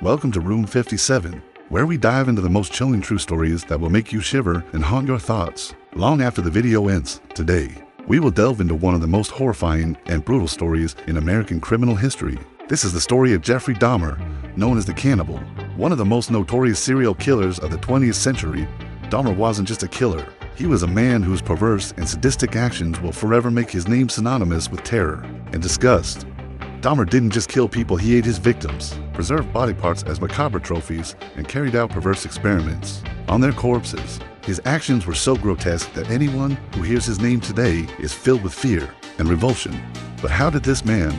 Welcome to Room 57, where we dive into the most chilling true stories that will make you shiver and haunt your thoughts long after the video ends. Today, we will delve into one of the most horrifying and brutal stories in American criminal history. This is the story of Jeffrey Dahmer, known as the Cannibal. One of the most notorious serial killers of the 20th century, Dahmer wasn't just a killer. He was a man whose perverse and sadistic actions will forever make his name synonymous with terror and disgust. Dahmer didn't just kill people, he ate his victims, preserved body parts as macabre trophies, and carried out perverse experiments on their corpses. His actions were so grotesque that anyone who hears his name today is filled with fear and revulsion. But how did this man,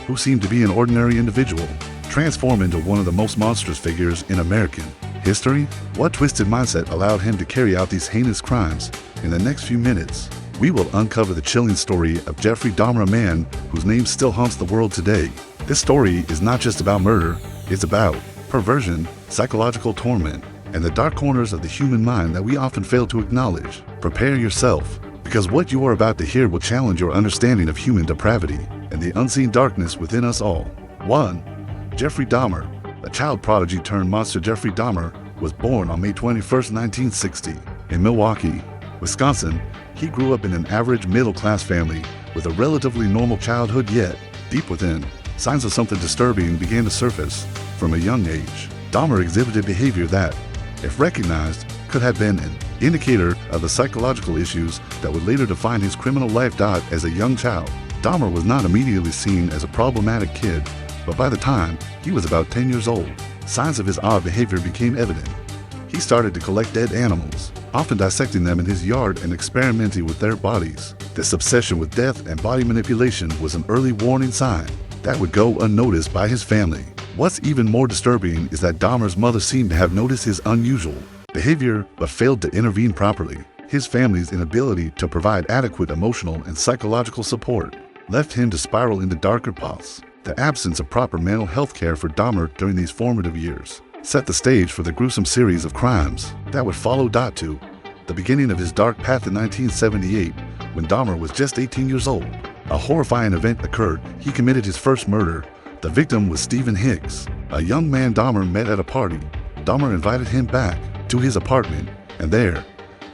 who seemed to be an ordinary individual, transform into one of the most monstrous figures in American history? What twisted mindset allowed him to carry out these heinous crimes? In the next few minutes, we will uncover the chilling story of Jeffrey Dahmer, a man whose name still haunts the world today. This story is not just about murder, it's about perversion, psychological torment, and the dark corners of the human mind that we often fail to acknowledge. Prepare yourself, because what you are about to hear will challenge your understanding of human depravity and the unseen darkness within us all. 1. Jeffrey Dahmer. A child prodigy turned monster, Jeffrey Dahmer was born on May 21, 1960, in Milwaukee, Wisconsin. He grew up in an average middle-class family with a relatively normal childhood, yet deep within, signs of something disturbing began to surface from a young age. Dahmer exhibited behavior that, if recognized, could have been an indicator of the psychological issues that would later define his criminal life. As a young child, Dahmer was not immediately seen as a problematic kid, but by the time he was about 10 years old, signs of his odd behavior became evident. He started to collect dead animals, often dissecting them in his yard and experimenting with their bodies. This obsession with death and body manipulation was an early warning sign that would go unnoticed by his family. What's even more disturbing is that Dahmer's mother seemed to have noticed his unusual behavior but failed to intervene properly. His family's inability to provide adequate emotional and psychological support left him to spiral into darker paths. The absence of proper mental health care for Dahmer during these formative years set the stage for the gruesome series of crimes that would follow. To the beginning of his dark path in 1978, when Dahmer was just 18 years old, a horrifying event occurred. He committed his first murder. The victim was Stephen Hicks, a young man Dahmer met at a party. Dahmer invited him back to his apartment, and there,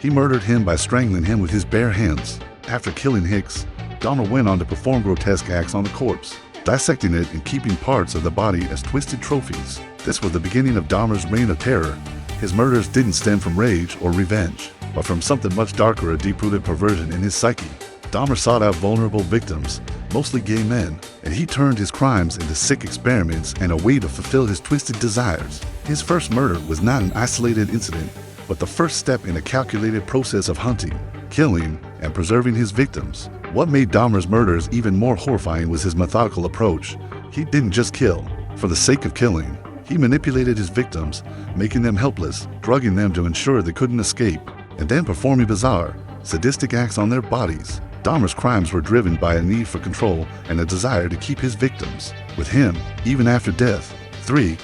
he murdered him by strangling him with his bare hands. After killing Hicks, Dahmer went on to perform grotesque acts on the corpse, dissecting it and keeping parts of the body as twisted trophies. This was the beginning of Dahmer's reign of terror. His murders didn't stem from rage or revenge, but from something much darker, a deep-rooted perversion in his psyche. Dahmer sought out vulnerable victims, mostly gay men, and he turned his crimes into sick experiments and a way to fulfill his twisted desires. His first murder was not an isolated incident, but the first step in a calculated process of hunting, killing, and preserving his victims. What made Dahmer's murders even more horrifying was his methodical approach. He didn't just kill for the sake of killing. He manipulated his victims, making them helpless, drugging them to ensure they couldn't escape, and then performing bizarre, sadistic acts on their bodies. Dahmer's crimes were driven by a need for control and a desire to keep his victims with him, even after death. 3.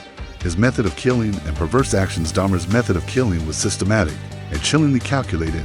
His method of killing and perverse actions. Dahmer's method of killing was systematic and chillingly calculated.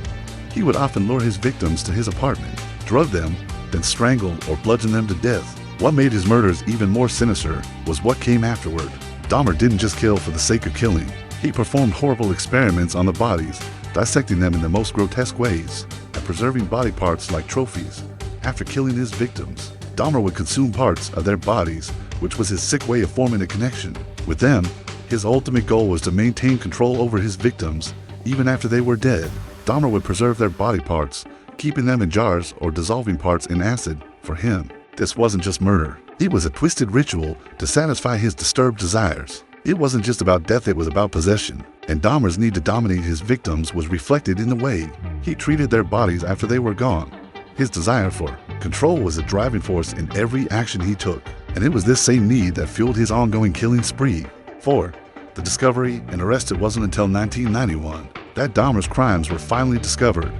He would often lure his victims to his apartment, drug them, then strangle or bludgeon them to death. What made his murders even more sinister was what came afterward. Dahmer didn't just kill for the sake of killing. He performed horrible experiments on the bodies, dissecting them in the most grotesque ways and preserving body parts like trophies. After killing his victims, Dahmer would consume parts of their bodies, which was his sick way of forming a connection with them. His ultimate goal was to maintain control over his victims even after they were dead. Dahmer would preserve their body parts, keeping them in jars or dissolving parts in acid. For him, this wasn't just murder. It was a twisted ritual to satisfy his disturbed desires. It wasn't just about death, it was about possession. And Dahmer's need to dominate his victims was reflected in the way he treated their bodies after they were gone. His desire for control was a driving force in every action he took, and it was this same need that fueled his ongoing killing spree. 4. The discovery and arrest. It wasn't until 1991 that Dahmer's crimes were finally discovered.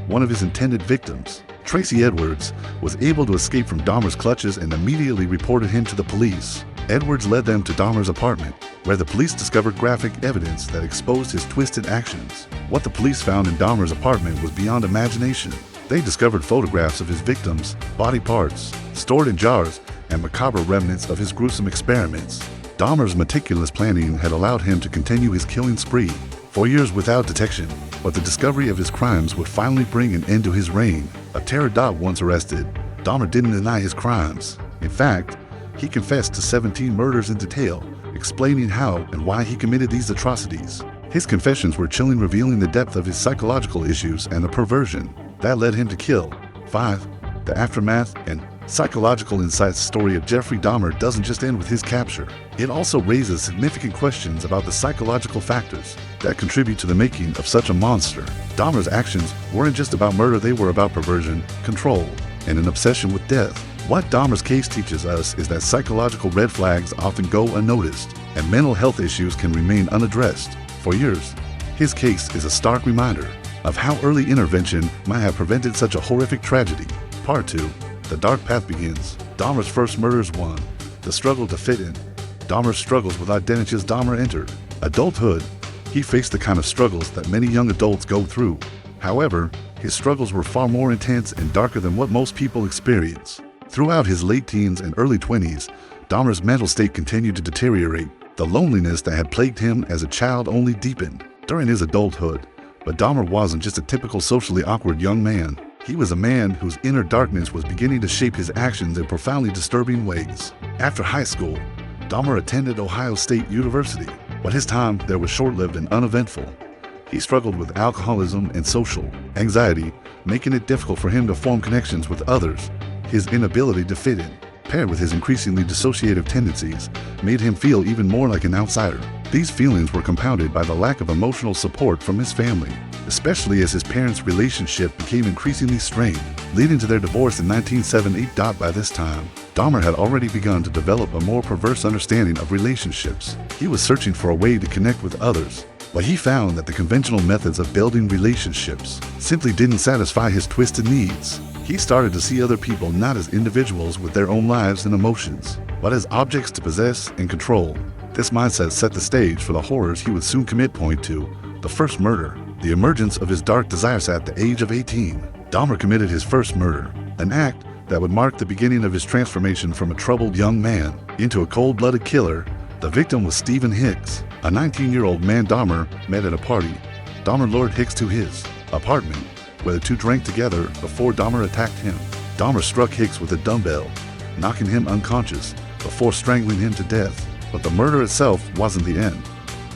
One of his intended victims, Tracy Edwards, was able to escape from Dahmer's clutches and immediately reported him to the police. Edwards led them to Dahmer's apartment, where the police discovered graphic evidence that exposed his twisted actions. What the police found in Dahmer's apartment was beyond imagination. They discovered photographs of his victims, body parts, stored in jars, and macabre remnants of his gruesome experiments. Dahmer's meticulous planning had allowed him to continue his killing spree for years without detection, but the discovery of his crimes would finally bring an end to his reign of terror. Once arrested, Dahmer didn't deny his crimes. In fact, he confessed to 17 murders in detail, explaining how and why he committed these atrocities. His confessions were chilling, revealing the depth of his psychological issues and the perversion that led him to kill. 5. The aftermath and psychological insights. Story of Jeffrey Dahmer doesn't just end with his capture. It also raises significant questions about the psychological factors that contribute to the making of such a monster. Dahmer's actions weren't just about murder, they were about perversion, control, and an obsession with death. What Dahmer's case teaches us is that psychological red flags often go unnoticed, and mental health issues can remain unaddressed for years. His case is a stark reminder of how early intervention might have prevented such a horrific tragedy. Part 2. The dark path begins. Dahmer's first murders. 1. The struggle to fit in. Dahmer's struggles with identity. As Dahmer entered adulthood, he faced the kind of struggles that many young adults go through. However, his struggles were far more intense and darker than what most people experience. Throughout his late teens and early 20s, Dahmer's mental state continued to deteriorate. The loneliness that had plagued him as a child only deepened during his adulthood. But Dahmer wasn't just a typical socially awkward young man. He was a man whose inner darkness was beginning to shape his actions in profoundly disturbing ways. After high school, Dahmer attended Ohio State University, but his time there was short-lived and uneventful. He struggled with alcoholism and social anxiety, making it difficult for him to form connections with others. His inability to fit in, paired with his increasingly dissociative tendencies, made him feel even more like an outsider. These feelings were compounded by the lack of emotional support from his family, especially as his parents' relationship became increasingly strained, leading to their divorce in 1978. By this time, Dahmer had already begun to develop a more perverse understanding of relationships. He was searching for a way to connect with others, but he found that the conventional methods of building relationships simply didn't satisfy his twisted needs. He started to see other people not as individuals with their own lives and emotions, but as objects to possess and control. This mindset set the stage for the horrors he would soon commit. Point 2. The first murder. The emergence of his dark desires. At the age of 18, Dahmer committed his first murder, an act that would mark the beginning of his transformation from a troubled young man into a cold-blooded killer. The victim was Stephen Hicks, a 19-year-old man Dahmer met at a party. Dahmer lured Hicks to his apartment, where the two drank together before Dahmer attacked him. Dahmer struck Hicks with a dumbbell, knocking him unconscious before strangling him to death. But the murder itself wasn't the end.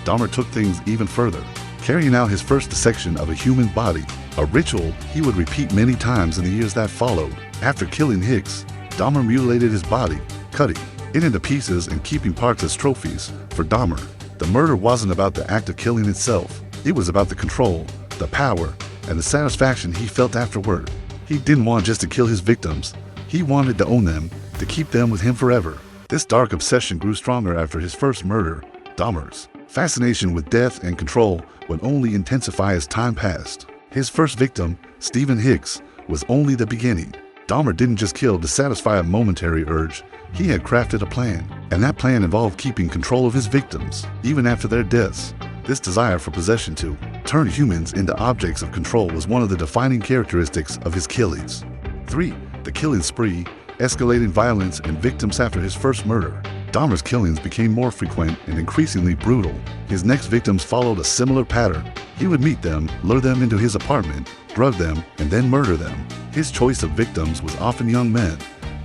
Dahmer took things even further, carrying out his first dissection of a human body, a ritual he would repeat many times in the years that followed. After killing Hicks, Dahmer mutilated his body, cutting it into pieces and keeping parts as trophies. For Dahmer, the murder wasn't about the act of killing itself. It was about the control, the power, and the satisfaction he felt afterward. He didn't want just to kill his victims. He wanted to own them, to keep them with him forever. This dark obsession grew stronger after his first murder. Dahmer's fascination with death and control would only intensify as time passed. His first victim, Stephen Hicks, was only the beginning. Dahmer didn't just kill to satisfy a momentary urge. He had crafted a plan, and that plan involved keeping control of his victims, even after their deaths. This desire for possession to turn humans into objects of control was one of the defining characteristics of his killings. 3. The killing spree, escalating violence and victims. After his first murder, Dahmer's killings became more frequent and increasingly brutal. His next victims followed a similar pattern. He would meet them, lure them into his apartment, drug them, and then murder them. His choice of victims was often young men,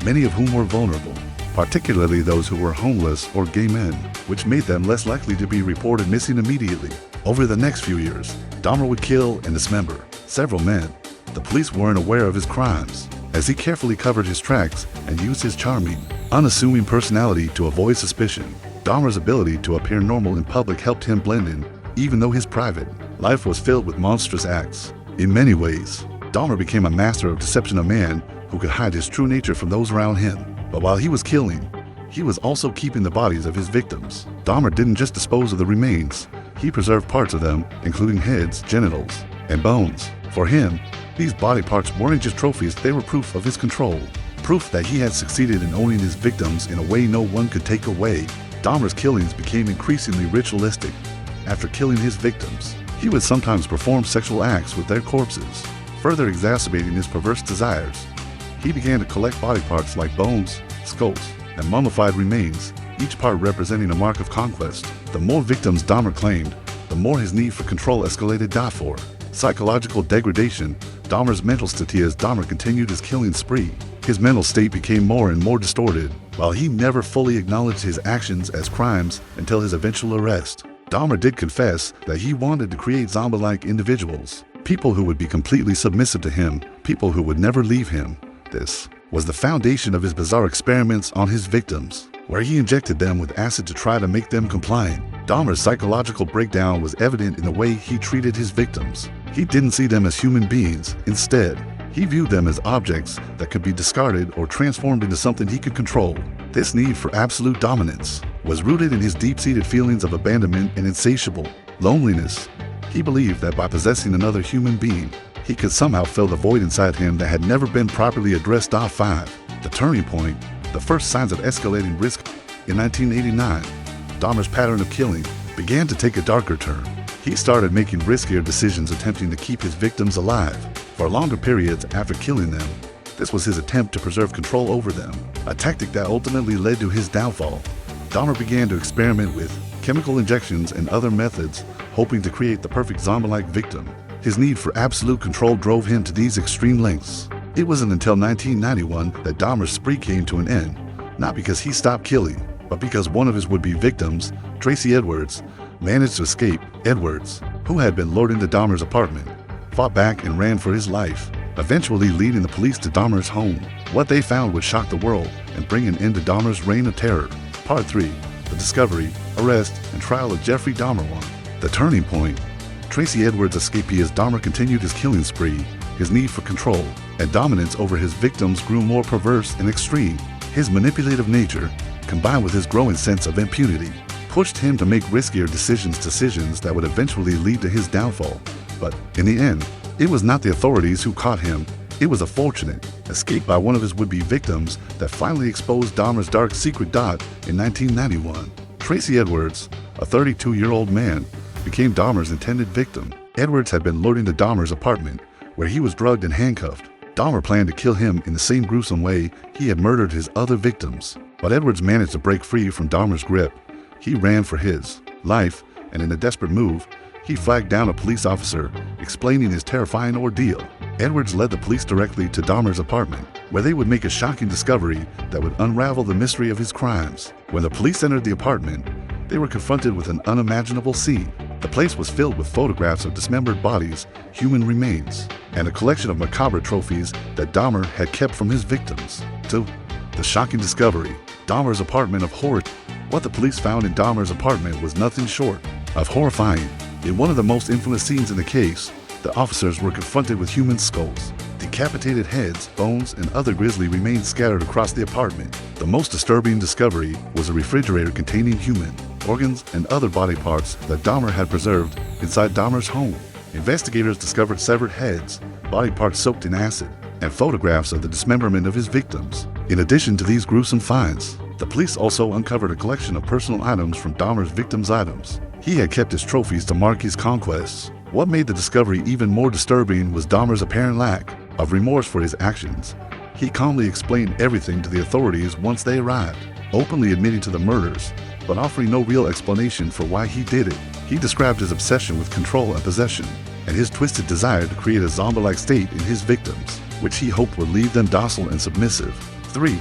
many of whom were vulnerable, particularly those who were homeless or gay men, which made them less likely to be reported missing immediately. Over the next few years, Dahmer would kill and dismember several men. The police weren't aware of his crimes, as he carefully covered his tracks and used his charming, unassuming personality to avoid suspicion. Dahmer's ability to appear normal in public helped him blend in, even though his private life was filled with monstrous acts. In many ways, Dahmer became a master of deception, a man who could hide his true nature from those around him. But while he was killing, he was also keeping the bodies of his victims. Dahmer didn't just dispose of the remains, he preserved parts of them, including heads, genitals, and bones. For him, these body parts weren't just trophies, they were proof of his control, proof that he had succeeded in owning his victims in a way no one could take away. Dahmer's killings became increasingly ritualistic. After killing his victims, he would sometimes perform sexual acts with their corpses, further exacerbating his perverse desires. He began to collect body parts like bones, skulls, and mummified remains, each part representing a mark of conquest. The more victims Dahmer claimed, the more his need for control escalated. 4. Psychological degradation. Dahmer's mental state. As Dahmer continued his killing spree, his mental state became more and more distorted. While he never fully acknowledged his actions as crimes until his eventual arrest, Dahmer did confess that he wanted to create zombie-like individuals, people who would be completely submissive to him, people who would never leave him. This was the foundation of his bizarre experiments on his victims, where he injected them with acid to try to make them compliant. Dahmer's psychological breakdown was evident in the way he treated his victims. He didn't see them as human beings. Instead, he viewed them as objects that could be discarded or transformed into something he could control. This need for absolute dominance was rooted in his deep-seated feelings of abandonment and insatiable loneliness. He believed that by possessing another human being, he could somehow fill the void inside him that had never been properly addressed. 5. The turning point. The first signs of escalating risk. In 1989, Dahmer's pattern of killing began to take a darker turn. He started making riskier decisions, attempting to keep his victims alive for longer periods after killing them. This was his attempt to preserve control over them, a tactic that ultimately led to his downfall. Dahmer began to experiment with chemical injections and other methods, hoping to create the perfect zombie-like victim. His need for absolute control drove him to these extreme lengths. It wasn't until 1991 that Dahmer's spree came to an end, not because he stopped killing, but because one of his would-be victims, Tracy Edwards, managed to escape. Edwards, who had been lured into Dahmer's apartment, fought back and ran for his life, eventually leading the police to Dahmer's home. What they found would shock the world and bring an end to Dahmer's reign of terror. Part 3. The discovery, arrest, and trial of Jeffrey Dahmer. 1. The turning point. Tracy Edwards' escape. As Dahmer continued his killing spree, his need for control and dominance over his victims grew more perverse and extreme. His manipulative nature, combined with his growing sense of impunity, pushed him to make riskier decisions that would eventually lead to his downfall. But in the end, it was not the authorities who caught him. It was a fortunate escape by one of his would-be victims that finally exposed Dahmer's dark secret. In 1991, Tracy Edwards, a 32-year-old man, became Dahmer's intended victim. Edwards had been lured into Dahmer's apartment, where he was drugged and handcuffed. Dahmer planned to kill him in the same gruesome way he had murdered his other victims. But Edwards managed to break free from Dahmer's grip. He ran for his life, and in a desperate move, he flagged down a police officer, explaining his terrifying ordeal. Edwards led the police directly to Dahmer's apartment, where they would make a shocking discovery that would unravel the mystery of his crimes. When the police entered the apartment, they were confronted with an unimaginable scene. The place was filled with photographs of dismembered bodies, human remains, and a collection of macabre trophies that Dahmer had kept from his victims. 2. The shocking discovery. Dahmer's apartment of horror. What the police found in Dahmer's apartment was nothing short of horrifying. In one of the most infamous scenes in the case, the officers were confronted with human skulls, decapitated heads, bones, and other grisly remains scattered across the apartment. The most disturbing discovery was a refrigerator containing human organs and other body parts that Dahmer had preserved inside Dahmer's home. Investigators discovered severed heads, body parts soaked in acid, and photographs of the dismemberment of his victims. In addition to these gruesome finds, the police also uncovered a collection of personal items from Dahmer's victims' items. He had kept his trophies to mark his conquests. What made the discovery even more disturbing was Dahmer's apparent lack of remorse for his actions. He calmly explained everything to the authorities once they arrived, openly admitting to the murders, but offering no real explanation for why he did it. He described his obsession with control and possession, and his twisted desire to create a zombie-like state in his victims, which he hoped would leave them docile and submissive. 3.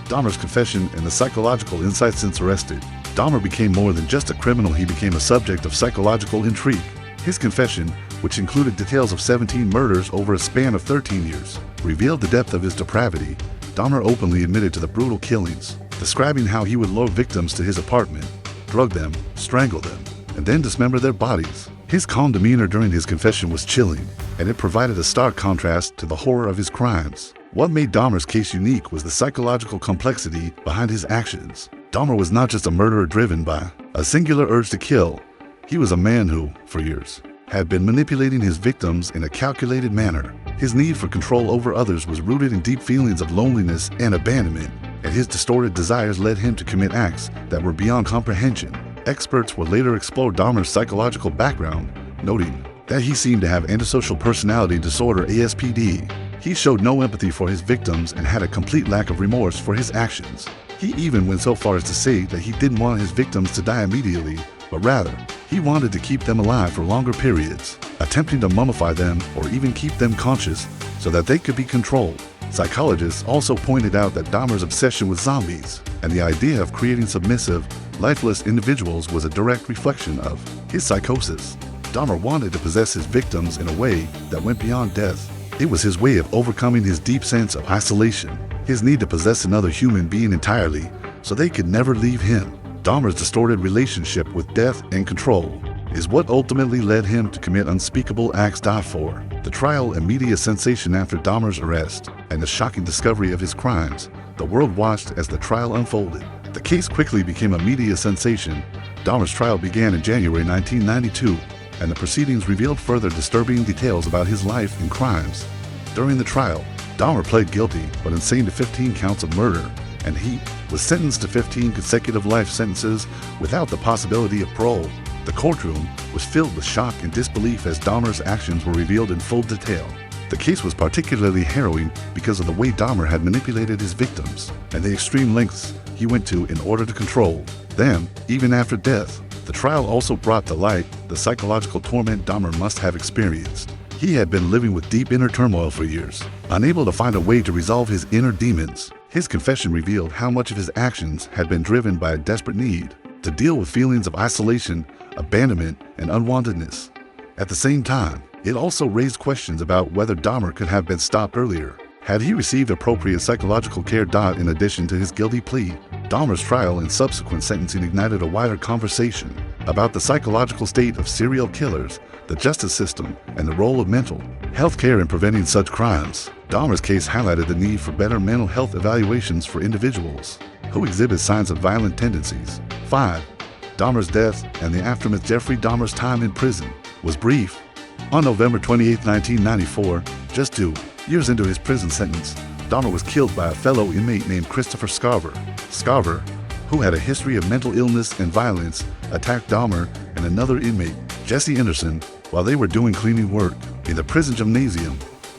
Dahmer's confession and the psychological insights. Since arrested, Dahmer became more than just a criminal. He became a subject of psychological intrigue. His confession, which included details of 17 murders over a span of 13 years, revealed the depth of his depravity. Dahmer openly admitted to the brutal killings, describing how he would lure victims to his apartment, drug them, strangle them, and then dismember their bodies. His calm demeanor during his confession was chilling, and it provided a stark contrast to the horror of his crimes. What made Dahmer's case unique was the psychological complexity behind his actions. Dahmer was not just a murderer driven by a singular urge to kill. He was a man who, for years, had been manipulating his victims in a calculated manner. His need for control over others was rooted in deep feelings of loneliness and abandonment, and his distorted desires led him to commit acts that were beyond comprehension. Experts would later explore Dahmer's psychological background, noting that he seemed to have antisocial personality disorder (ASPD). He showed no empathy for his victims and had a complete lack of remorse for his actions. He even went so far as to say that he didn't want his victims to die immediately, but rather, he wanted to keep them alive for longer periods, attempting to mummify them or even keep them conscious so that they could be controlled. Psychologists also pointed out that Dahmer's obsession with zombies and the idea of creating submissive, lifeless individuals was a direct reflection of his psychosis. Dahmer wanted to possess his victims in a way that went beyond death. It was his way of overcoming his deep sense of isolation, his need to possess another human being entirely so they could never leave him. Dahmer's distorted relationship with death and control is what ultimately led him to commit unspeakable acts died for. The trial and media sensation after Dahmer's arrest and the shocking discovery of his crimes, the world watched as the trial unfolded. The case quickly became a media sensation. Dahmer's trial began in January 1992, and the proceedings revealed further disturbing details about his life and crimes. During the trial, Dahmer pled guilty but insane to 15 counts of murder, and he was sentenced to 15 consecutive life sentences without the possibility of parole. The courtroom was filled with shock and disbelief as Dahmer's actions were revealed in full detail. The case was particularly harrowing because of the way Dahmer had manipulated his victims and the extreme lengths he went to in order to control them, even after death. The trial also brought to light the psychological torment Dahmer must have experienced. He had been living with deep inner turmoil for years, unable to find a way to resolve his inner demons. His confession revealed how much of his actions had been driven by a desperate need to deal with feelings of isolation, abandonment, and unwantedness. At the same time, it also raised questions about whether Dahmer could have been stopped earlier. Had he received appropriate psychological care? In addition to his guilty plea, Dahmer's trial and subsequent sentencing ignited a wider conversation about the psychological state of serial killers, the justice system, and the role of mental health care in preventing such crimes. Dahmer's case highlighted the need for better mental health evaluations for individuals who exhibit signs of violent tendencies. 5. Dahmer's death and the aftermath. Jeffrey Dahmer's time in prison was brief. On November 28, 1994, just 2 years into his prison sentence, Dahmer was killed by a fellow inmate named Christopher Scarver. Scarver, who had a history of mental illness and violence, attacked Dahmer and another inmate, Jesse Anderson, while they were doing cleaning work. In the prison gymnasium,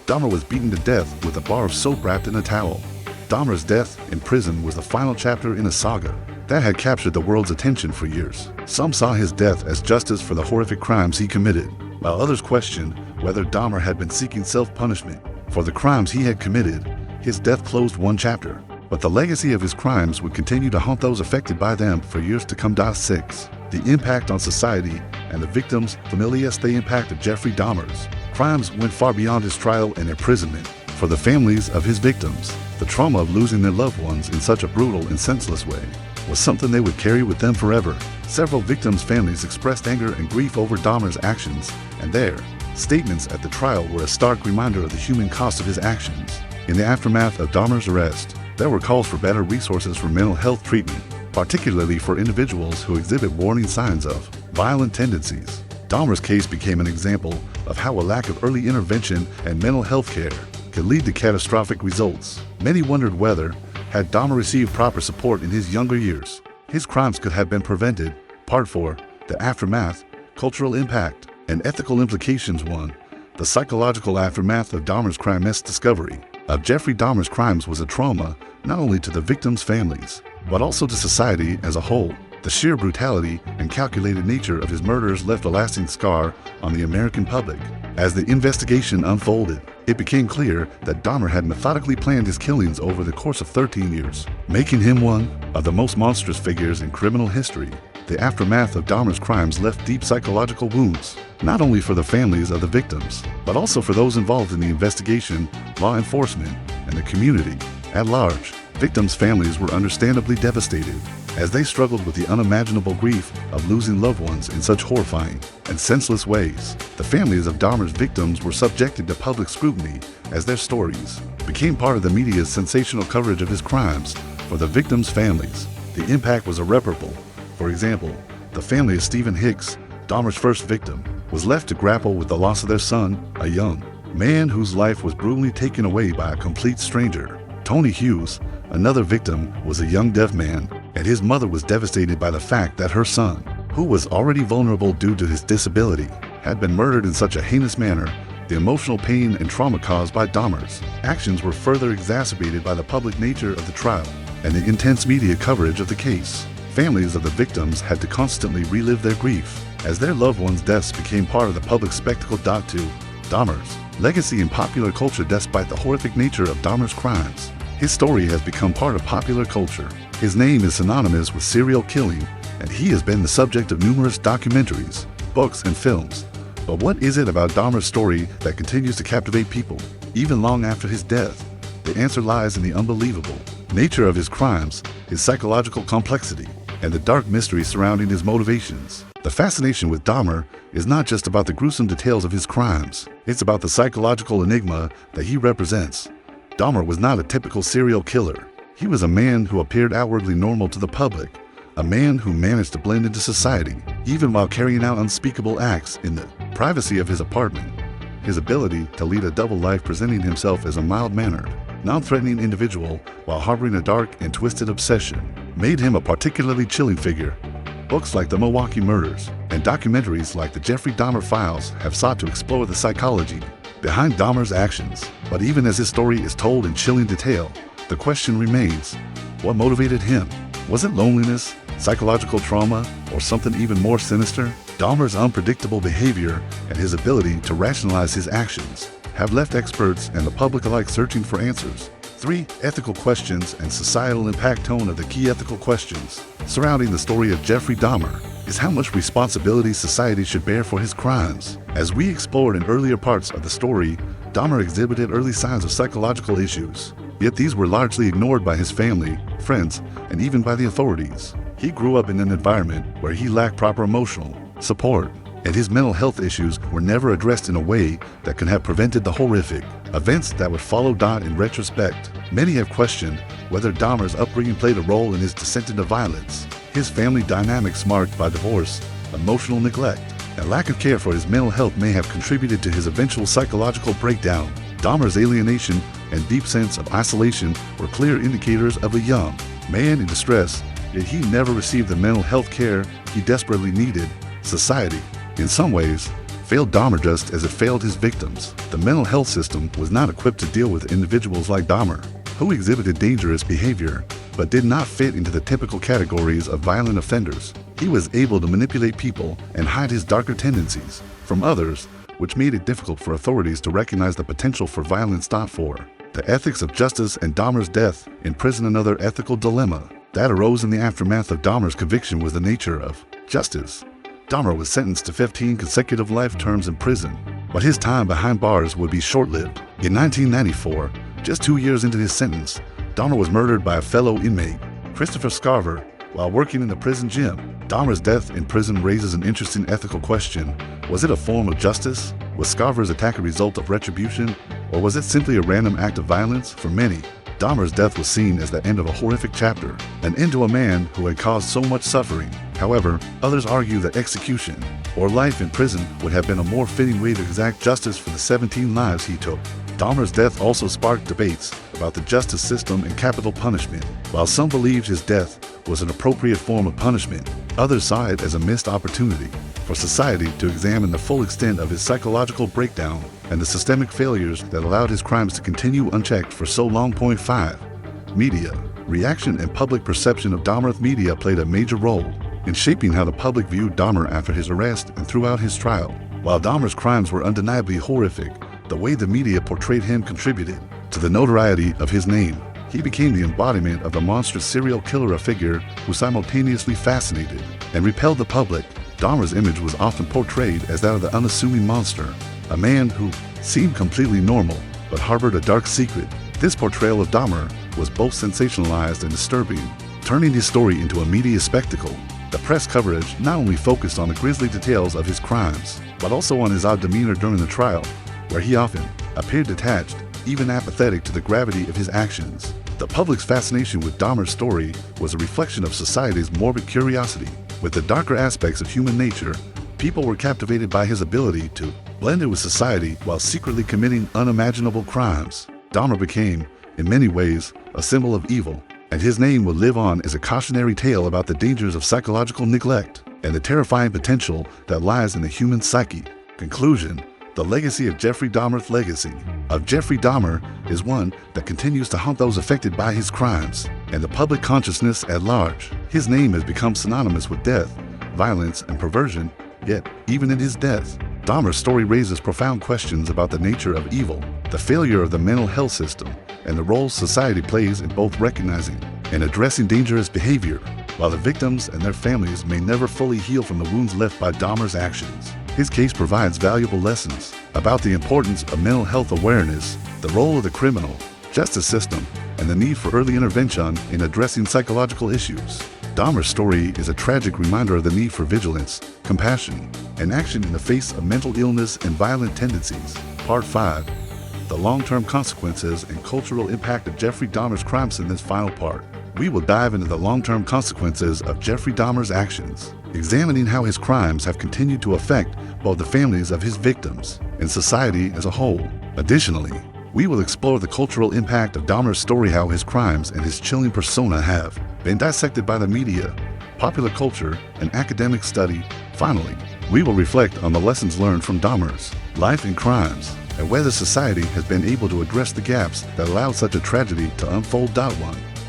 Dahmer was beaten to death with a bar of soap wrapped in a towel. Dahmer's death in prison was the final chapter in a saga that had captured the world's attention for years. Some saw his death as justice for the horrific crimes he committed, while others questioned whether Dahmer had been seeking self-punishment for the crimes he had committed. His death closed one chapter, but the legacy of his crimes would continue to haunt those affected by them for years to come. 6. The impact on society and the victims' familias. The impact of Jeffrey Dahmer's crimes went far beyond his trial and imprisonment. For the families of his victims, the trauma of losing their loved ones in such a brutal and senseless way was something they would carry with them forever. Several victims' families expressed anger and grief over Dahmer's actions, and their statements at the trial were a stark reminder of the human cost of his actions. In the aftermath of Dahmer's arrest, there were calls for better resources for mental health treatment, particularly for individuals who exhibit warning signs of violent tendencies. Dahmer's case became an example of how a lack of early intervention and mental health care could lead to catastrophic results. Many wondered whether, had Dahmer received proper support in his younger years, his crimes could have been prevented. Part 4. The aftermath, cultural impact, and ethical implications. 1. The psychological aftermath of Dahmer's crime. Discovery of Jeffrey Dahmer's crimes was a trauma not only to the victims' families, but also to society as a whole. The sheer brutality and calculated nature of his murders left a lasting scar on the American public. As the investigation unfolded, it became clear that Dahmer had methodically planned his killings over the course of 13 years, making him one of the most monstrous figures in criminal history. The aftermath of Dahmer's crimes left deep psychological wounds, not only for the families of the victims, but also for those involved in the investigation, law enforcement, and the community at large. Victims' families were understandably devastated as they struggled with the unimaginable grief of losing loved ones in such horrifying and senseless ways. The families of Dahmer's victims were subjected to public scrutiny as their stories became part of the media's sensational coverage of his crimes. For the victims' families, the impact was irreparable. For example, the family of Stephen Hicks, Dahmer's first victim, was left to grapple with the loss of their son, a young man whose life was brutally taken away by a complete stranger. Tony Hughes, another victim, was a young deaf man, and his mother was devastated by the fact that her son, who was already vulnerable due to his disability, had been murdered in such a heinous manner. The emotional pain and trauma caused by Dahmer's actions were further exacerbated by the public nature of the trial. and the intense media coverage of the case. Families of the victims had to constantly relive their grief, as their loved ones' deaths became part of the public spectacle. Dahmer's legacy in popular culture. Despite the horrific nature of Dahmer's crimes, his story has become part of popular culture. His name is synonymous with serial killing, and he has been the subject of numerous documentaries, books, and films. But what is it about Dahmer's story that continues to captivate people, even long after his death? The answer lies in the unbelievable nature of his crimes, his psychological complexity, and the dark mystery surrounding his motivations. The fascination with Dahmer is not just about the gruesome details of his crimes, it's about the psychological enigma that he represents. Dahmer was not a typical serial killer. He was a man who appeared outwardly normal to the public, a man who managed to blend into society, even while carrying out unspeakable acts in the privacy of his apartment. His ability to lead a double life, presenting himself as a mild-mannered, non-threatening individual while harboring a dark and twisted obsession, made him a particularly chilling figure. Books like The Milwaukee Murders and documentaries like The Jeffrey Dahmer Files have sought to explore the psychology behind Dahmer's actions. But even as his story is told in chilling detail, the question remains: what motivated him? Was it loneliness, psychological trauma, or something even more sinister? Dahmer's unpredictable behavior and his ability to rationalize his actions have left experts and the public alike searching for answers. 3. Ethical questions and societal impact. Tone of the key ethical questions surrounding the story of Jeffrey Dahmer is how much responsibility society should bear for his crimes. As we explored in earlier parts of the story, Dahmer exhibited early signs of psychological issues, yet these were largely ignored by his family, friends, and even by the authorities. He grew up in an environment where he lacked proper emotional support, and his mental health issues were never addressed in a way that could have prevented the horrific events that would follow. In retrospect, many have questioned whether Dahmer's upbringing played a role in his descent into violence. His family dynamics, marked by divorce, emotional neglect, and lack of care for his mental health, may have contributed to his eventual psychological breakdown. Dahmer's alienation and deep sense of isolation were clear indicators of a young man in distress, yet he never received the mental health care he desperately needed. Society, in some ways, failed Dahmer just as it failed his victims. The mental health system was not equipped to deal with individuals like Dahmer, who exhibited dangerous behavior but did not fit into the typical categories of violent offenders. He was able to manipulate people and hide his darker tendencies from others, which made it difficult for authorities to recognize the potential for violence. 4. The ethics of justice and Dahmer's death in prison. Another ethical dilemma that arose in the aftermath of Dahmer's conviction was the nature of justice. Dahmer was sentenced to 15 consecutive life terms in prison, but his time behind bars would be short-lived. In 1994, just 2 years into his sentence, Dahmer was murdered by a fellow inmate, Christopher Scarver, while working in the prison gym. Dahmer's death in prison raises an interesting ethical question. Was it a form of justice? Was Scarver's attack a result of retribution, or was it simply a random act of violence? For many, Dahmer's death was seen as the end of a horrific chapter, an end to a man who had caused so much suffering. However, others argue that execution or life in prison would have been a more fitting way to exact justice for the 17 lives he took. Dahmer's death also sparked debates about the justice system and capital punishment. While some believed his death was an appropriate form of punishment, others saw it as a missed opportunity for society to examine the full extent of his psychological breakdown and the systemic failures that allowed his crimes to continue unchecked for so long. 5. Media reaction and public perception of Dahmer. Media played a major role in shaping how the public viewed Dahmer after his arrest and throughout his trial. While Dahmer's crimes were undeniably horrific, the way the media portrayed him contributed to the notoriety of his name. He became the embodiment of the monstrous serial killer, a figure who simultaneously fascinated and repelled the public. Dahmer's image was often portrayed as that of the unassuming monster, a man who seemed completely normal but harbored a dark secret. This portrayal of Dahmer was both sensationalized and disturbing, turning his story into a media spectacle. The press coverage not only focused on the grisly details of his crimes, but also on his odd demeanor during the trial, where he often appeared detached, even apathetic to the gravity of his actions. The public's fascination with Dahmer's story was a reflection of society's morbid curiosity. With the darker aspects of human nature, people were captivated by his ability to blend in with society while secretly committing unimaginable crimes. Dahmer became, in many ways, a symbol of evil, and his name would live on as a cautionary tale about the dangers of psychological neglect and the terrifying potential that lies in the human psyche. Conclusion: the legacy of Jeffrey Dahmer's legacy. of Jeffrey Dahmer is one that continues to haunt those affected by his crimes and the public consciousness at large. His name has become synonymous with death, violence, and perversion, yet even in his death, Dahmer's story raises profound questions about the nature of evil, the failure of the mental health system, and the role society plays in both recognizing and addressing dangerous behavior. While the victims and their families may never fully heal from the wounds left by Dahmer's actions, his case provides valuable lessons about the importance of mental health awareness, the role of the criminal justice system, and the need for early intervention in addressing psychological issues. Dahmer's story is a tragic reminder of the need for vigilance, compassion, and action in the face of mental illness and violent tendencies. Part 5. The long-term consequences and cultural impact of Jeffrey Dahmer's crimes. In this final part, we will dive into the long-term consequences of Jeffrey Dahmer's actions, examining how his crimes have continued to affect both the families of his victims and society as a whole. Additionally, we will explore the cultural impact of Dahmer's story, how his crimes and his chilling persona have been dissected by the media, popular culture, and academic study. Finally, we will reflect on the lessons learned from Dahmer's life and crimes, and whether society has been able to address the gaps that allowed such a tragedy to unfold. 1.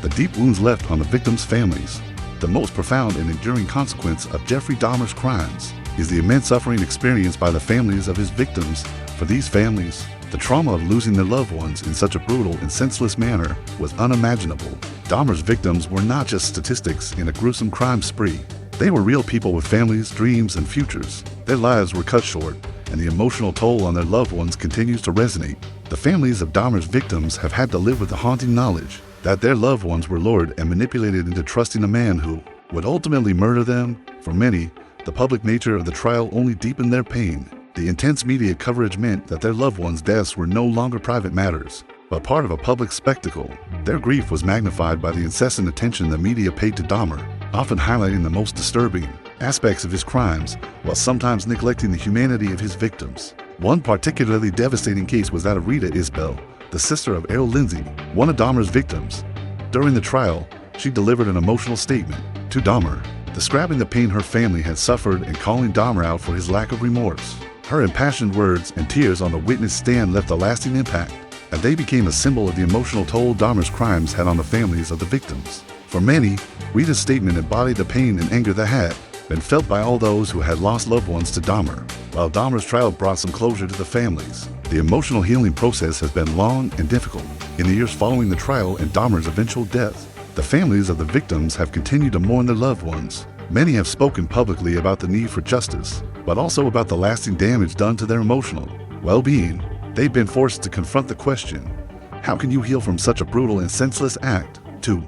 The deep wounds left on the victims' families. The most profound and enduring consequence of Jeffrey Dahmer's crimes is the immense suffering experienced by the families of his victims. For these families, the trauma of losing their loved ones in such a brutal and senseless manner was unimaginable. Dahmer's victims were not just statistics in a gruesome crime spree. They were real people with families, dreams, and futures. Their lives were cut short, and the emotional toll on their loved ones continues to resonate. The families of Dahmer's victims have had to live with the haunting knowledge that their loved ones were lured and manipulated into trusting a man who would ultimately murder them. For many, the public nature of the trial only deepened their pain. The intense media coverage meant that their loved ones' deaths were no longer private matters, but part of a public spectacle. Their grief was magnified by the incessant attention the media paid to Dahmer, often highlighting the most disturbing aspects of his crimes, while sometimes neglecting the humanity of his victims. One particularly devastating case was that of Rita Isbell, the sister of Errol Lindsay, one of Dahmer's victims. During the trial, she delivered an emotional statement to Dahmer, describing the pain her family had suffered and calling Dahmer out for his lack of remorse. Her impassioned words and tears on the witness stand left a lasting impact, and they became a symbol of the emotional toll Dahmer's crimes had on the families of the victims. For many, Rita's statement embodied the pain and anger that had been felt by all those who had lost loved ones to Dahmer. While Dahmer's trial brought some closure to the families, the emotional healing process has been long and difficult. In the years following the trial and Dahmer's eventual death, the families of the victims have continued to mourn their loved ones. Many have spoken publicly about the need for justice, but also about the lasting damage done to their emotional well-being. They've been forced to confront the question, how can you heal from such a brutal and senseless act? 2.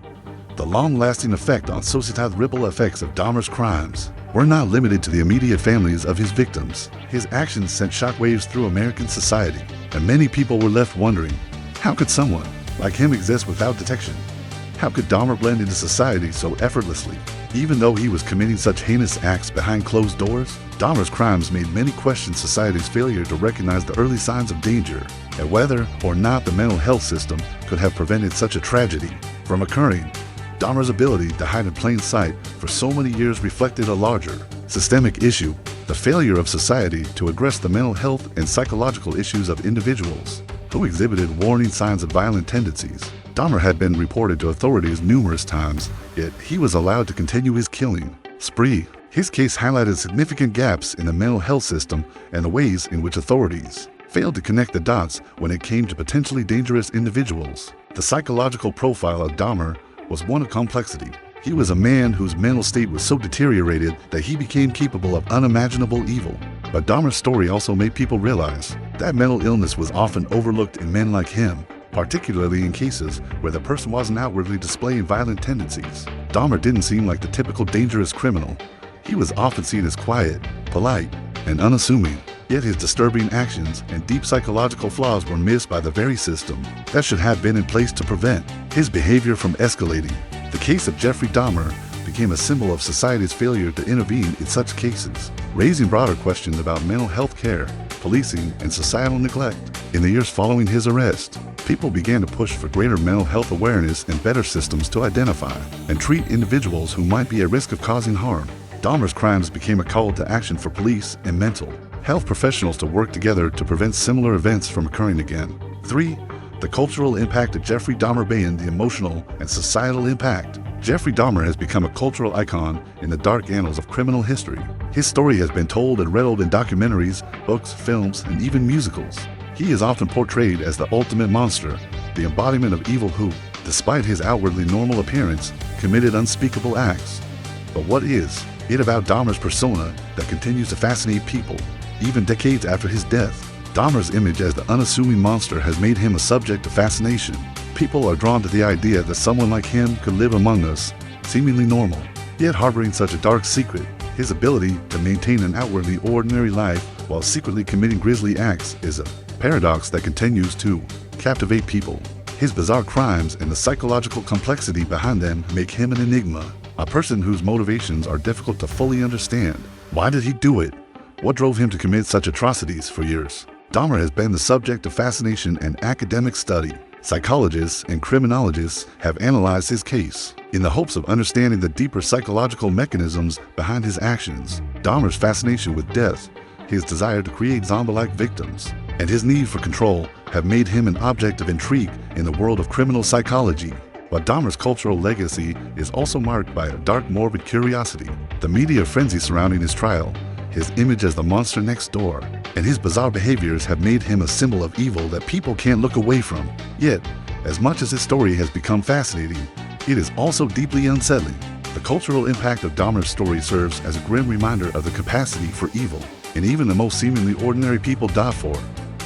The long-lasting effect on society. Ripple effects of Dahmer's crimes were not limited to the immediate families of his victims. His actions sent shockwaves through American society, and many people were left wondering, how could someone like him exist without detection? How could Dahmer blend into society so effortlessly? Even though he was committing such heinous acts behind closed doors, Dahmer's crimes made many question society's failure to recognize the early signs of danger, and whether or not the mental health system could have prevented such a tragedy from occurring. Dahmer's ability to hide in plain sight for so many years reflected a larger, systemic issue, the failure of society to address the mental health and psychological issues of individuals who exhibited warning signs of violent tendencies. Dahmer had been reported to authorities numerous times, yet he was allowed to continue his killing spree. His case highlighted significant gaps in the mental health system and the ways in which authorities failed to connect the dots when it came to potentially dangerous individuals. The psychological profile of Dahmer was one of complexity. He was a man whose mental state was so deteriorated that he became capable of unimaginable evil. But Dahmer's story also made people realize that mental illness was often overlooked in men like him, particularly in cases where the person wasn't outwardly displaying violent tendencies. Dahmer didn't seem like the typical dangerous criminal. He was often seen as quiet, polite, and unassuming. Yet his disturbing actions and deep psychological flaws were missed by the very system that should have been in place to prevent his behavior from escalating. The case of Jeffrey Dahmer became a symbol of society's failure to intervene in such cases, raising broader questions about mental health care, policing, and societal neglect. In the years following his arrest, people began to push for greater mental health awareness and better systems to identify and treat individuals who might be at risk of causing harm. Dahmer's crimes became a call to action for police and mental health professionals to work together to prevent similar events from occurring again. 3. The cultural impact of Jeffrey Dahmer and the emotional and societal impact. Jeffrey Dahmer has become a cultural icon in the dark annals of criminal history. His story has been told and retold in documentaries, books, films, and even musicals. He is often portrayed as the ultimate monster, the embodiment of evil who, despite his outwardly normal appearance, committed unspeakable acts. But what is it about Dahmer's persona that continues to fascinate people, even decades after his death? Dahmer's image as the unassuming monster has made him a subject of fascination. People are drawn to the idea that someone like him could live among us, seemingly normal, yet harboring such a dark secret. His ability to maintain an outwardly ordinary life while secretly committing grisly acts is a paradox that continues to captivate people. His bizarre crimes and the psychological complexity behind them make him an enigma, a person whose motivations are difficult to fully understand. Why did he do it? What drove him to commit such atrocities for years? Dahmer has been the subject of fascination and academic study. Psychologists and criminologists have analyzed his case in the hopes of understanding the deeper psychological mechanisms behind his actions. Dahmer's fascination with death, his desire to create zombie-like victims, and his need for control have made him an object of intrigue in the world of criminal psychology. But Dahmer's cultural legacy is also marked by a dark, morbid curiosity. The media frenzy surrounding his trial, his image as the monster next door, and his bizarre behaviors have made him a symbol of evil that people can't look away from. Yet, as much as his story has become fascinating, it is also deeply unsettling. The cultural impact of Dahmer's story serves as a grim reminder of the capacity for evil, and even the most seemingly ordinary people die for.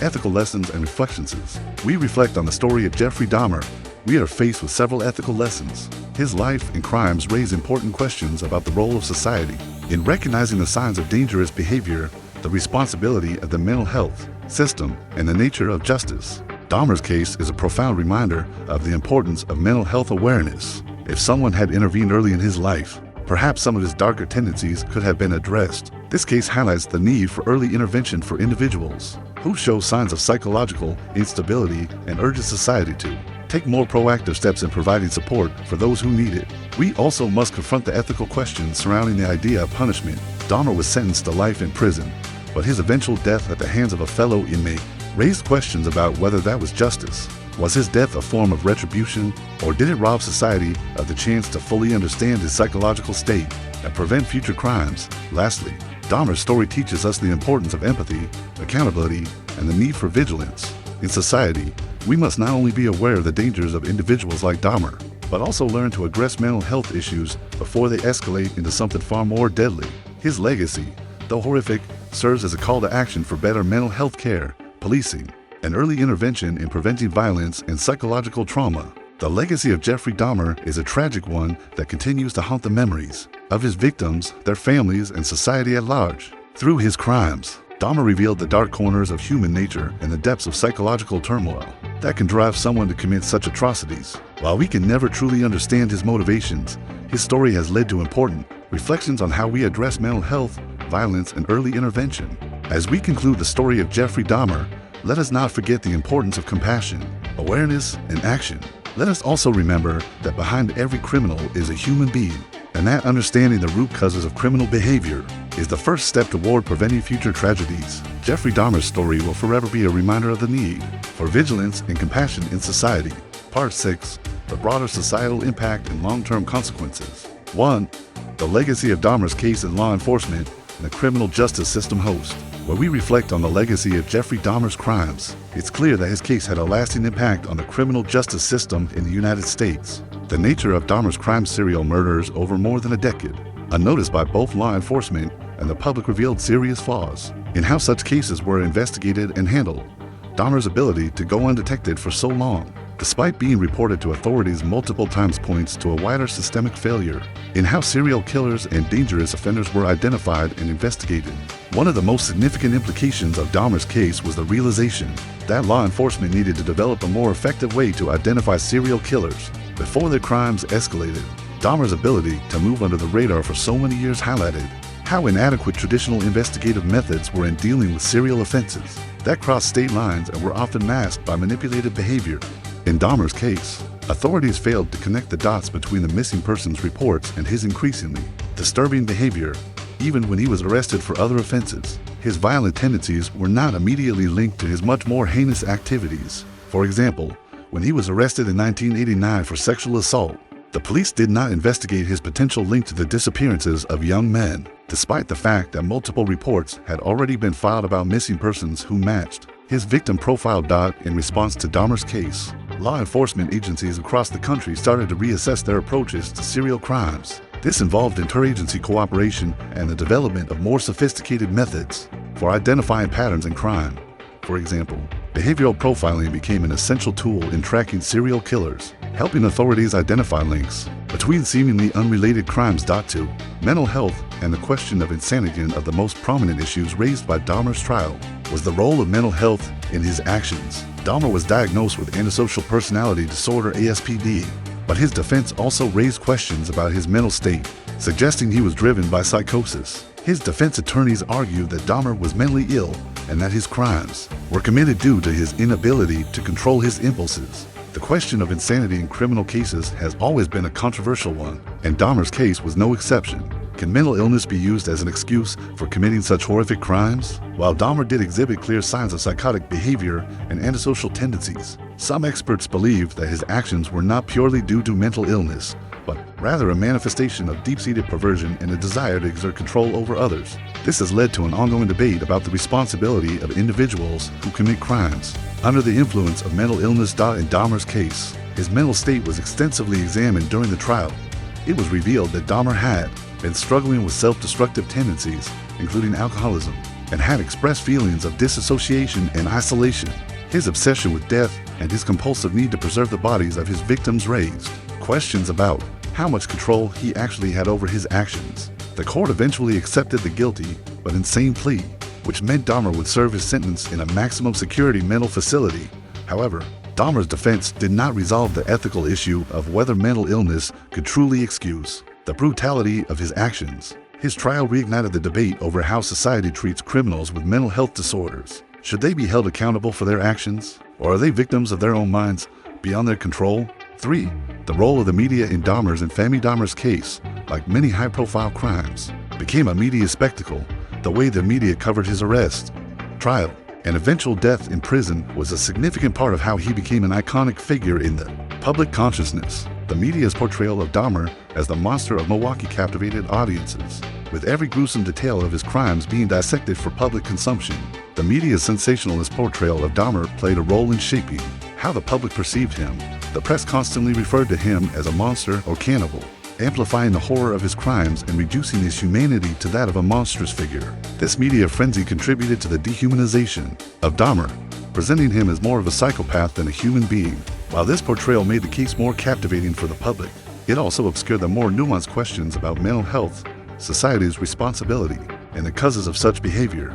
Ethical lessons and reflections. We reflect on the story of Jeffrey Dahmer. We are faced with several ethical lessons. His life and crimes raise important questions about the role of society in recognizing the signs of dangerous behavior, the responsibility of the mental health system, and the nature of justice. Dahmer's case is a profound reminder of the importance of mental health awareness. If someone had intervened early in his life, perhaps some of his darker tendencies could have been addressed. This case highlights the need for early intervention for individuals who show signs of psychological instability and urges society to take more proactive steps in providing support for those who need it. We also must confront the ethical questions surrounding the idea of punishment. Dahmer was sentenced to life in prison, but his eventual death at the hands of a fellow inmate raised questions about whether that was justice. Was his death a form of retribution, or did it rob society of the chance to fully understand his psychological state and prevent future crimes? Lastly, Dahmer's story teaches us the importance of empathy, accountability, and the need for vigilance. In society, we must not only be aware of the dangers of individuals like Dahmer, but also learn to address mental health issues before they escalate into something far more deadly. His legacy, though horrific, serves as a call to action for better mental health care, policing, and early intervention in preventing violence and psychological trauma. The legacy of Jeffrey Dahmer is a tragic one that continues to haunt the memories of his victims, their families, and society at large. Through his crimes, Dahmer revealed the dark corners of human nature and the depths of psychological turmoil that can drive someone to commit such atrocities. While we can never truly understand his motivations, his story has led to important reflections on how we address mental health, violence, and early intervention. As we conclude the story of Jeffrey Dahmer, let us not forget the importance of compassion, awareness, and action. Let us also remember that behind every criminal is a human being, and that understanding the root causes of criminal behavior is the first step toward preventing future tragedies. Jeffrey Dahmer's story will forever be a reminder of the need for vigilance and compassion in society. Part 6. The broader societal impact and long-term consequences. 1. The legacy of Dahmer's case in law enforcement and the criminal justice system host. Where we reflect on the legacy of Jeffrey Dahmer's crimes, it's clear that his case had a lasting impact on the criminal justice system in the United States. The nature of Dahmer's crime serial murders over more than a decade, unnoticed by both law enforcement and the public, revealed serious flaws in how such cases were investigated and handled. Dahmer's ability to go undetected for so long, despite being reported to authorities multiple times, points to a wider systemic failure in how serial killers and dangerous offenders were identified and investigated. One of the most significant implications of Dahmer's case was the realization that law enforcement needed to develop a more effective way to identify serial killers before their crimes escalated. Dahmer's ability to move under the radar for so many years highlighted how inadequate traditional investigative methods were in dealing with serial offenses that crossed state lines and were often masked by manipulated behavior. In Dahmer's case, authorities failed to connect the dots between the missing persons reports and his increasingly disturbing behavior. Even when he was arrested for other offenses, his violent tendencies were not immediately linked to his much more heinous activities. For example, when he was arrested in 1989 for sexual assault, the police did not investigate his potential link to the disappearances of young men, despite the fact that multiple reports had already been filed about missing persons who matched his victim profile. In response to Dahmer's case, law enforcement agencies across the country started to reassess their approaches to serial crimes. This involved interagency cooperation and the development of more sophisticated methods for identifying patterns in crime. For example, behavioral profiling became an essential tool in tracking serial killers, helping authorities identify links between seemingly unrelated crimes. To mental health and the question of insanity. Of the most prominent issues raised by Dahmer's trial was the role of mental health in his actions. Dahmer was diagnosed with antisocial personality disorder (ASPD), but his defense also raised questions about his mental state, suggesting he was driven by psychosis. His defense attorneys argued that Dahmer was mentally ill and that his crimes were committed due to his inability to control his impulses. The question of insanity in criminal cases has always been a controversial one, and Dahmer's case was no exception. Can mental illness be used as an excuse for committing such horrific crimes? While Dahmer did exhibit clear signs of psychotic behavior and antisocial tendencies, some experts believe that his actions were not purely due to mental illness, but rather a manifestation of deep-seated perversion and a desire to exert control over others. This has led to an ongoing debate about the responsibility of individuals who commit crimes under the influence of mental illness. In Dahmer's case, his mental state was extensively examined during the trial. It was revealed that Dahmer had been struggling with self-destructive tendencies, including alcoholism, and had expressed feelings of disassociation and isolation. His obsession with death and his compulsive need to preserve the bodies of his victims raised questions about how much control he actually had over his actions. The court eventually accepted the guilty but insane plea, which meant Dahmer would serve his sentence in a maximum security mental facility. However, Dahmer's defense did not resolve the ethical issue of whether mental illness could truly excuse the brutality of his actions. His trial reignited the debate over how society treats criminals with mental health disorders. Should they be held accountable for their actions, or are they victims of their own minds beyond their control? 3. The role of the media in Dahmer's and Family Dahmer's case, like many high-profile crimes, became a media spectacle. The way the media covered his arrest, trial, and eventual death in prison was a significant part of how he became an iconic figure in the public consciousness. The media's portrayal of Dahmer as the monster of Milwaukee captivated audiences, with every gruesome detail of his crimes being dissected for public consumption. The media's sensationalist portrayal of Dahmer played a role in shaping how the public perceived him. The press constantly referred to him as a monster or cannibal, amplifying the horror of his crimes and reducing his humanity to that of a monstrous figure. This media frenzy contributed to the dehumanization of Dahmer, presenting him as more of a psychopath than a human being. While this portrayal made the case more captivating for the public, it also obscured the more nuanced questions about mental health, society's responsibility, and the causes of such behavior.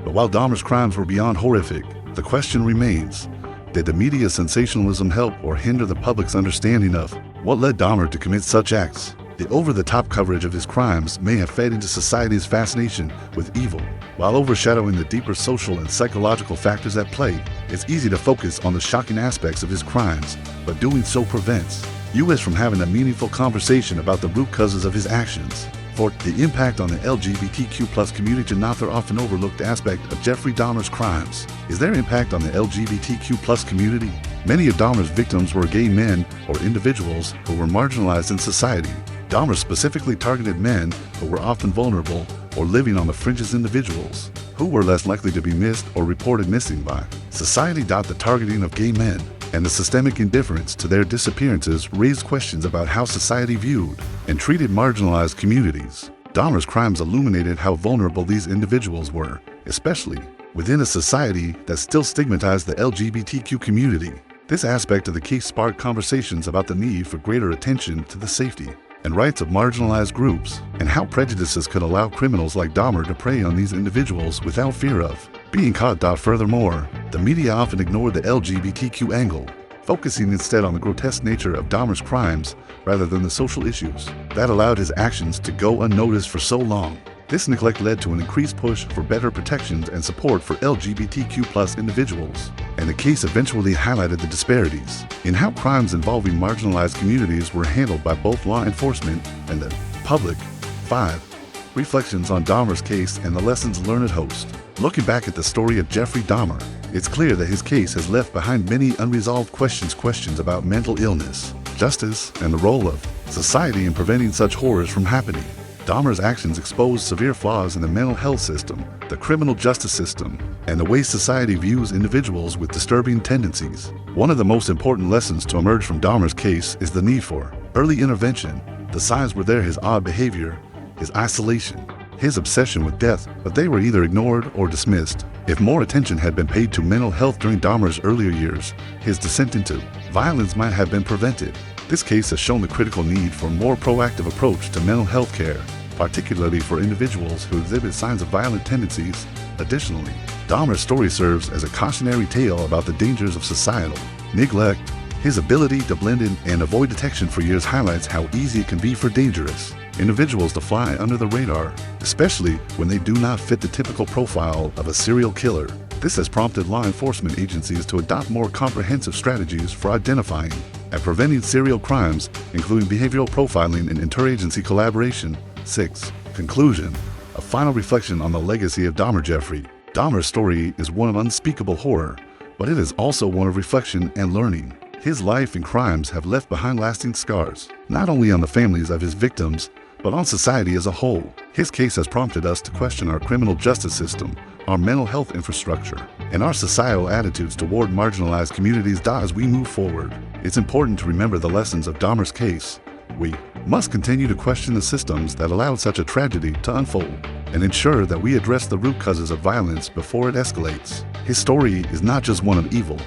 But while Dahmer's crimes were beyond horrific, the question remains: did the media's sensationalism help or hinder the public's understanding of what led Dahmer to commit such acts? The over-the-top coverage of his crimes may have fed into society's fascination with evil. While overshadowing the deeper social and psychological factors at play, it's easy to focus on the shocking aspects of his crimes, but doing so prevents us from having a meaningful conversation about the root causes of his actions. For the impact on the LGBTQ+ community, another often overlooked aspect of Jeffrey Dahmer's crimes is their impact on the LGBTQ+ community. Many of Dahmer's victims were gay men or individuals who were marginalized in society. Dahmer specifically targeted men who were often vulnerable or living on the fringes, individuals who were less likely to be missed or reported missing by society. The targeting of gay men and the systemic indifference to their disappearances raised questions about how society viewed and treated marginalized communities. Dahmer's crimes illuminated how vulnerable these individuals were, especially within a society that still stigmatized the LGBTQ community. This aspect of the case sparked conversations about the need for greater attention to the safety and rights of marginalized groups, and how prejudices could allow criminals like Dahmer to prey on these individuals without fear of being caught. Furthermore, the media often ignored the LGBTQ angle, focusing instead on the grotesque nature of Dahmer's crimes rather than the social issues that allowed his actions to go unnoticed for so long. This neglect led to an increased push for better protections and support for LGBTQ+ individuals, and the case eventually highlighted the disparities in how crimes involving marginalized communities were handled by both law enforcement and the public. 5. Reflections on Dahmer's case and the lessons learned. Host. Looking back at the story of Jeffrey Dahmer, it's clear that his case has left behind many unresolved questions about mental illness, justice, and the role of society in preventing such horrors from happening. Dahmer's actions expose severe flaws in the mental health system, the criminal justice system, and the way society views individuals with disturbing tendencies. One of the most important lessons to emerge from Dahmer's case is the need for early intervention. The signs were there: his odd behavior, his isolation, his obsession with death, but they were either ignored or dismissed. If more attention had been paid to mental health during Dahmer's earlier years, his descent into violence might have been prevented. This case has shown the critical need for a more proactive approach to mental health care, particularly for individuals who exhibit signs of violent tendencies. Additionally, Dahmer's story serves as a cautionary tale about the dangers of societal neglect. His ability to blend in and avoid detection for years highlights how easy it can be for dangerous individuals to fly under the radar, especially when they do not fit the typical profile of a serial killer. This has prompted law enforcement agencies to adopt more comprehensive strategies for identifying and preventing serial crimes, including behavioral profiling and interagency collaboration. 6. Conclusion. A final reflection on the legacy of Dahmer. Jeffrey Dahmer's story is one of unspeakable horror, but it is also one of reflection and learning. His life and crimes have left behind lasting scars, not only on the families of his victims, but on society as a whole. His case has prompted us to question our criminal justice system, our mental health infrastructure, and our societal attitudes toward marginalized communities. As we move forward, it's important to remember the lessons of Dahmer's case. We must continue to question the systems that allowed such a tragedy to unfold, and ensure that we address the root causes of violence before it escalates. His story is not just one of evil,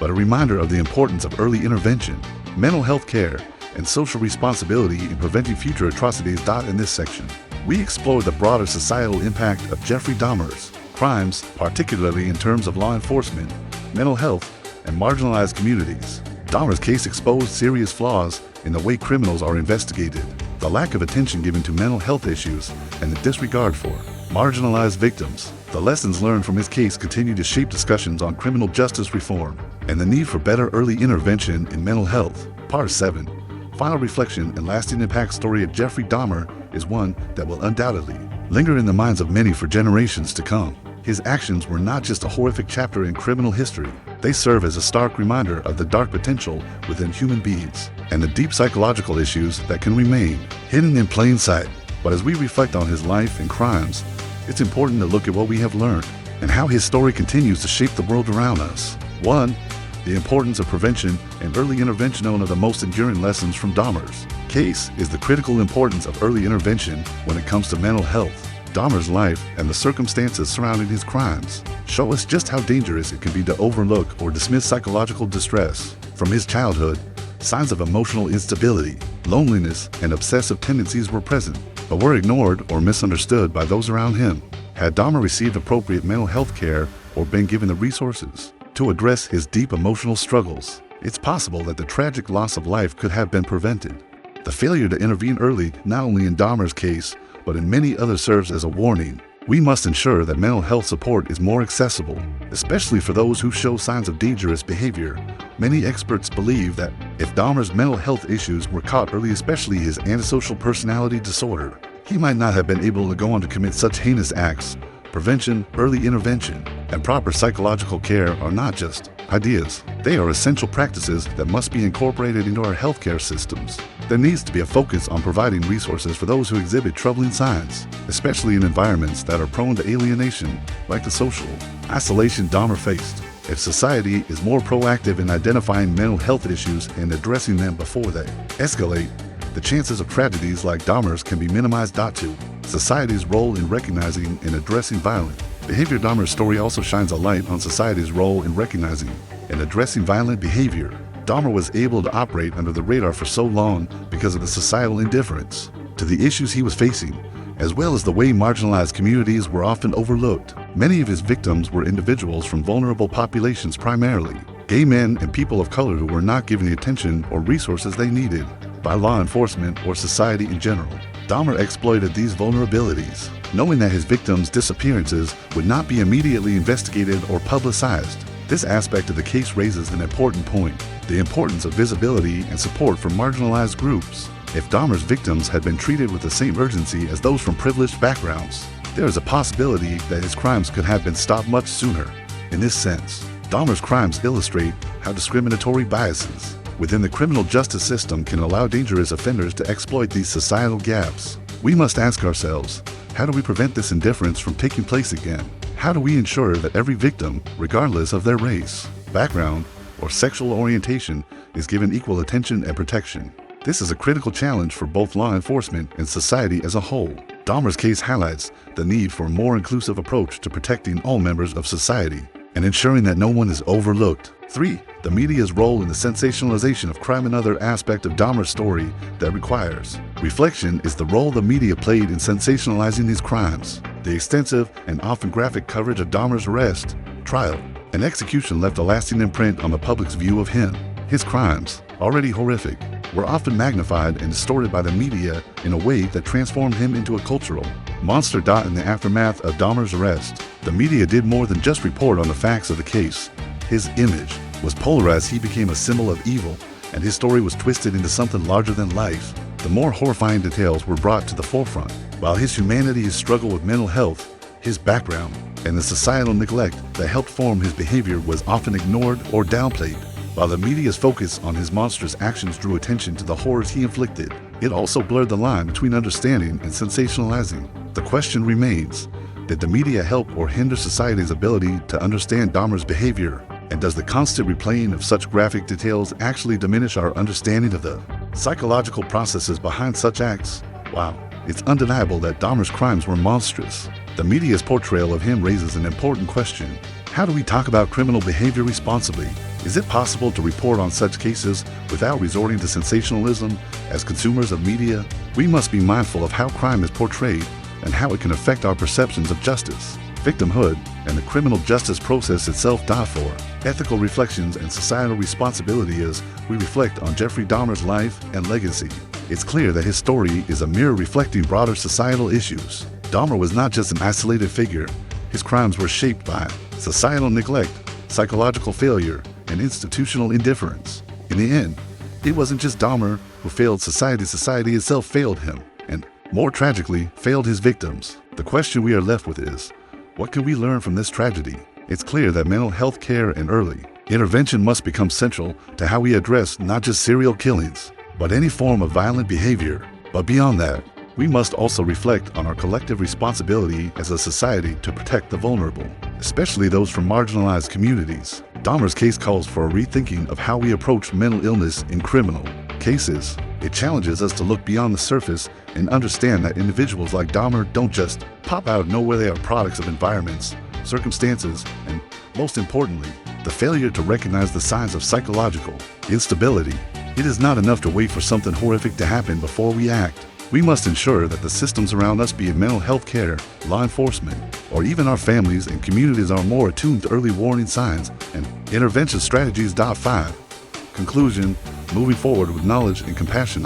but a reminder of the importance of early intervention, mental health care, and social responsibility in preventing future atrocities. In this section, we explore the broader societal impact of Jeffrey Dahmer's crimes, particularly in terms of law enforcement, mental health, and marginalized communities. Dahmer's case exposed serious flaws in the way criminals are investigated, the lack of attention given to mental health issues, and the disregard for marginalized victims. The lessons learned from his case continue to shape discussions on criminal justice reform and the need for better early intervention in mental health. Part 7. Final reflection and lasting impact. Story of Jeffrey Dahmer is one that will undoubtedly linger in the minds of many for generations to come. His actions were not just a horrific chapter in criminal history. They serve as a stark reminder of the dark potential within human beings and the deep psychological issues that can remain hidden in plain sight. But as we reflect on his life and crimes, it's important to look at what we have learned and how his story continues to shape the world around us. 1. The importance of prevention and early intervention. One of the most enduring lessons from Dahmer's case is the critical importance of early intervention when it comes to mental health. Dahmer's life and the circumstances surrounding his crimes show us just how dangerous it can be to overlook or dismiss psychological distress. From his childhood, signs of emotional instability, loneliness, and obsessive tendencies were present, but were ignored or misunderstood by those around him. Had Dahmer received appropriate mental health care or been given the resources to address his deep emotional struggles, it's possible that the tragic loss of life could have been prevented. The failure to intervene early, not only in Dahmer's case, but in many others, serves as a warning. We must ensure that mental health support is more accessible, especially for those who show signs of dangerous behavior. Many experts believe that if Dahmer's mental health issues were caught early, especially his antisocial personality disorder, he might not have been able to go on to commit such heinous acts. Prevention, early intervention, and proper psychological care are not just ideas. They are essential practices that must be incorporated into our healthcare systems. There needs to be a focus on providing resources for those who exhibit troubling signs, especially in environments that are prone to alienation, like the social isolation Dahmer faced. If society is more proactive in identifying mental health issues and addressing them before they escalate, the chances of tragedies like Dahmer's can be minimized. 2. Society's role in recognizing and addressing violent behavior. Dahmer's story also shines a light on society's role in recognizing and addressing violent behavior. Dahmer was able to operate under the radar for so long because of the societal indifference to the issues he was facing, as well as the way marginalized communities were often overlooked. Many of his victims were individuals from vulnerable populations, primarily gay men and people of color, who were not given the attention or resources they needed by law enforcement or society in general. Dahmer exploited these vulnerabilities, knowing that his victims' disappearances would not be immediately investigated or publicized. This aspect of the case raises an important point: the importance of visibility and support for marginalized groups. If Dahmer's victims had been treated with the same urgency as those from privileged backgrounds, there is a possibility that his crimes could have been stopped much sooner. In this sense, Dahmer's crimes illustrate how discriminatory biases within the criminal justice system can allow dangerous offenders to exploit these societal gaps. We must ask ourselves, how do we prevent this indifference from taking place again? How do we ensure that every victim, regardless of their race, background, or sexual orientation, is given equal attention and protection? This is a critical challenge for both law enforcement and society as a whole. Dahmer's case highlights the need for a more inclusive approach to protecting all members of society and ensuring that no one is overlooked. 3. The media's role in the sensationalization of crime. Another aspect of Dahmer's story that requires reflection is the role the media played in sensationalizing these crimes. The extensive and often graphic coverage of Dahmer's arrest, trial, and execution left a lasting imprint on the public's view of him. His crimes, already horrific, were often magnified and distorted by the media in a way that transformed him into a cultural monster. In the aftermath of Dahmer's arrest, the media did more than just report on the facts of the case. His image was polarized. He became a symbol of evil, and his story was twisted into something larger than life. The more horrifying details were brought to the forefront. While his humanity, his struggle with mental health, his background, and the societal neglect that helped form his behavior was often ignored or downplayed. While the media's focus on his monstrous actions drew attention to the horrors he inflicted, it also blurred the line between understanding and sensationalizing. The question remains, did the media help or hinder society's ability to understand Dahmer's behavior? And does the constant replaying of such graphic details actually diminish our understanding of the psychological processes behind such acts? Wow, it's undeniable that Dahmer's crimes were monstrous. The media's portrayal of him raises an important question. How do we talk about criminal behavior responsibly? Is it possible to report on such cases without resorting to sensationalism? As consumers of media, we must be mindful of how crime is portrayed and how it can affect our perceptions of justice, victimhood, and the criminal justice process itself. For ethical reflections and societal responsibility as we reflect on Jeffrey Dahmer's life and legacy, it's clear that his story is a mirror reflecting broader societal issues. Dahmer was not just an isolated figure. His crimes were shaped by societal neglect, psychological failure, and institutional indifference. In the end, it wasn't just Dahmer who failed society. Society itself failed him, and more tragically, failed his victims. The question we are left with is, what can we learn from this tragedy? It's clear that mental health care and early intervention must become central to how we address not just serial killings, but any form of violent behavior. But beyond that, we must also reflect on our collective responsibility as a society to protect the vulnerable, especially those from marginalized communities. Dahmer's case calls for a rethinking of how we approach mental illness in criminal cases. It challenges us to look beyond the surface and understand that individuals like Dahmer don't just pop out of nowhere. They are products of environments, circumstances, and most importantly, the failure to recognize the signs of psychological instability. It is not enough to wait for something horrific to happen before we act. We must ensure that the systems around us, be it mental health care, law enforcement, or even our families and communities, are more attuned to early warning signs and intervention strategies. 5. Conclusion: moving forward with knowledge and compassion.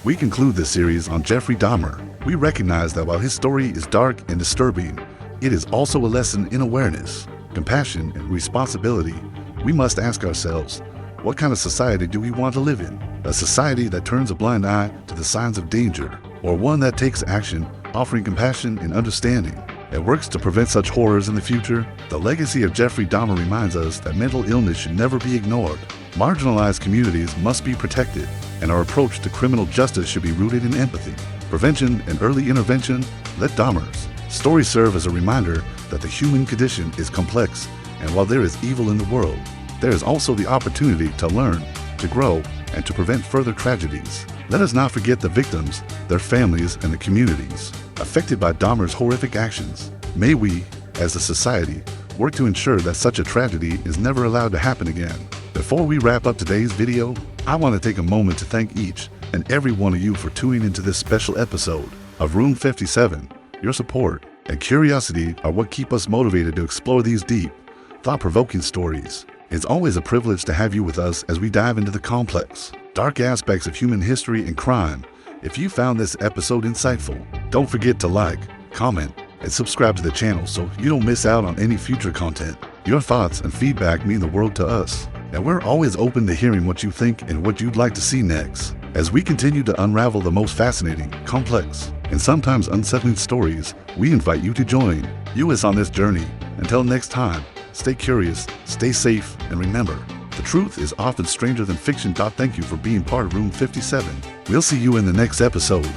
We conclude this series on Jeffrey Dahmer. We recognize that while his story is dark and disturbing, it is also a lesson in awareness, compassion, and responsibility. We must ask ourselves, what kind of society do we want to live in? A society that turns a blind eye to the signs of danger, or one that takes action, offering compassion and understanding, and works to prevent such horrors in the future? The legacy of Jeffrey Dahmer reminds us that mental illness should never be ignored. Marginalized communities must be protected, and our approach to criminal justice should be rooted in empathy, prevention, and early intervention. Let Dahmer's story serve as a reminder that the human condition is complex, and while there is evil in the world, there is also the opportunity to learn, to grow, and to prevent further tragedies. Let us not forget the victims, their families, and the communities affected by Dahmer's horrific actions. May we, as a society, work to ensure that such a tragedy is never allowed to happen again. Before we wrap up today's video, I want to take a moment to thank each and every one of you for tuning into this special episode of Room 57. Your support and curiosity are what keep us motivated to explore these deep, thought-provoking stories. It's always a privilege to have you with us as we dive into the complex, dark aspects of human history and crime. If you found this episode insightful, don't forget to like, comment, and subscribe to the channel so you don't miss out on any future content. Your thoughts and feedback mean the world to us, and we're always open to hearing what you think and what you'd like to see next. As we continue to unravel the most fascinating, complex, and sometimes unsettling stories, we invite you to join us on this journey. Until next time, stay curious, stay safe, and remember, the truth is often stranger than fiction. Thank you for being part of Room 57. We'll see you in the next episode.